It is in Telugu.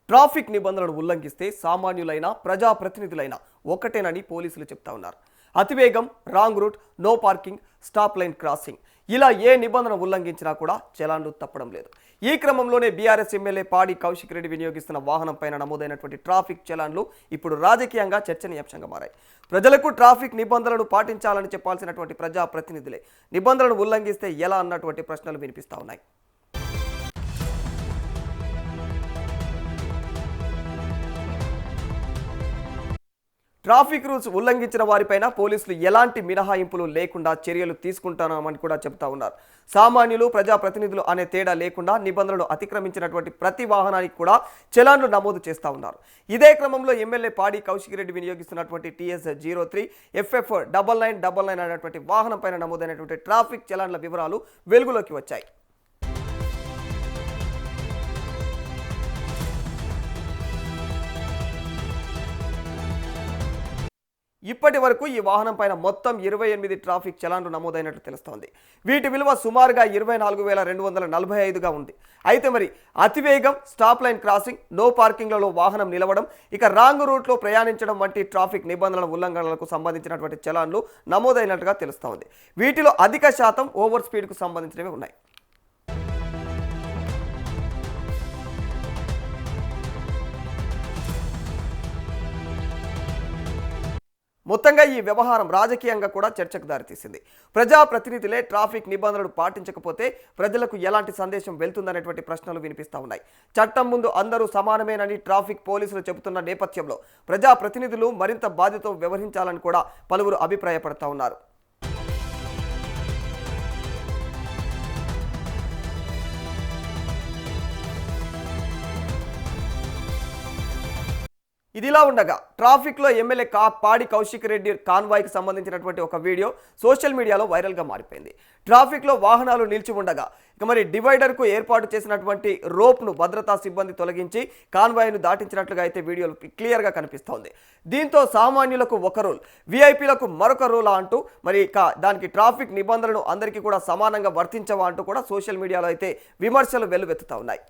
ట్రాఫిక్ నిబంధనలను ఉల్లంఘిస్తే సామాన్యులైన ప్రజాప్రతినిధులైన ఒకటేనని పోలీసులు చెప్తా ఉన్నారు. అతివేగం, wrong route, no parking, stop line crossing ఇలా ఏ నిబంధన ఉల్లంఘించినా కూడా చలాన్లు తప్పడం లేదు. ఈ క్రమంలోనే బీఆర్ఎస్ ఎమ్మెల్యే పాడి కౌశిక్ రెడ్డి వినియోగిస్తున్న వాహనం పైన నమోదైనటువంటి ట్రాఫిక్ చలాన్లు ఇప్పుడు రాజకీయంగా చర్చనీయాంశంగా మారాయి. ప్రజలకు ట్రాఫిక్ నిబంధనలను పాటించాలని చెప్పాల్సినటువంటి ప్రజాప్రతినిధులే నిబంధనలను ఉల్లంఘిస్తే ఎలా అన్నటువంటి ప్రశ్నలు వినిపిస్తా ఉన్నాయి. ట్రాఫిక్ రూల్స్ ఉల్లంఘించిన వారిపైన పోలీసులు ఎలాంటి మినహాయింపులు లేకుండా చర్యలు తీసుకుంటామని కూడా చెబుతా ఉన్నారు. సామాన్యులు, ప్రజాప్రతినిధులు అనే తేడా లేకుండా నిబంధనలు అతిక్రమించినటువంటి ప్రతి వాహనానికి కూడా చలాన్లు నమోదు చేస్తూ ఉన్నారు. ఇదే క్రమంలో ఎమ్మెల్యే పాడి కౌశిక్ రెడ్డి వినియోగిస్తున్నటువంటి TS03 FF 9999 అనేటువంటి వాహనం పైన నమోదైనటువంటి ట్రాఫిక్ చలాన్ల వివరాలు వెలుగులోకి వచ్చాయి. ఇప్పటి వరకు ఈ వాహనం పైన మొత్తం 28 ట్రాఫిక్ చలాన్లు నమోదైనట్లు తెలుస్తోంది. వీటి విలువ సుమారుగా 24,245గా ఉంది. అయితే మరి అతివేగం, స్టాప్ లైన్ క్రాసింగ్, నో పార్కింగ్లలో వాహనం నిలవడం, ఇక రాంగ్ రూట్లో ప్రయాణించడం వంటి ట్రాఫిక్ నిబంధనల ఉల్లంఘనలకు సంబంధించినటువంటి చలాన్లు నమోదైనట్లుగా తెలుస్తోంది. వీటిలో అధిక శాతం ఓవర్ స్పీడ్కు సంబంధించినవి ఉన్నాయి. మొత్తంగా ఈ వ్యవహారం రాజకీయంగా కూడా చర్చకు దారితీసింది. ప్రజాప్రతినిధులే ట్రాఫిక్ నిబంధనలు పాటించకపోతే ప్రజలకు ఎలాంటి సందేశం వెళ్తుందనేటువంటి ప్రశ్నలు వినిపిస్తూ ఉన్నాయి. చట్టం ముందు అందరూ సమానమేనని ట్రాఫిక్ పోలీసులు చెబుతున్న నేపథ్యంలో ప్రజాప్రతినిధులు మరింత బాధ్యతతో వ్యవహరించాలని కూడా పలువురు అభిప్రాయపడుతూ ఉన్నారు. ఇదిలా ఉండగా ట్రాఫిక్లో ఎమ్మెల్యే పాడి కౌశిక్ రెడ్డి కాన్వాయ్కి సంబంధించినటువంటి ఒక వీడియో సోషల్ మీడియాలో వైరల్గా మారిపోయింది. ట్రాఫిక్లో వాహనాలు నిలిచి ఉండగా ఇక మరి డివైడర్కు ఏర్పాటు చేసినటువంటి రోప్ను భద్రతా సిబ్బంది తొలగించి కాన్వాయ్ను దాటించినట్లుగా అయితే వీడియోలు క్లియర్గా కనిపిస్తోంది. దీంతో సామాన్యులకు ఒక రూల్, వీఐపీలకు మరొక రూల్ అంటూ మరి దానికి ట్రాఫిక్ నిబంధనలు అందరికీ కూడా సమానంగా వర్తించవా అంటూ కూడా సోషల్ మీడియాలో అయితే విమర్శలు వెల్లువెత్తుతా ఉన్నాయి.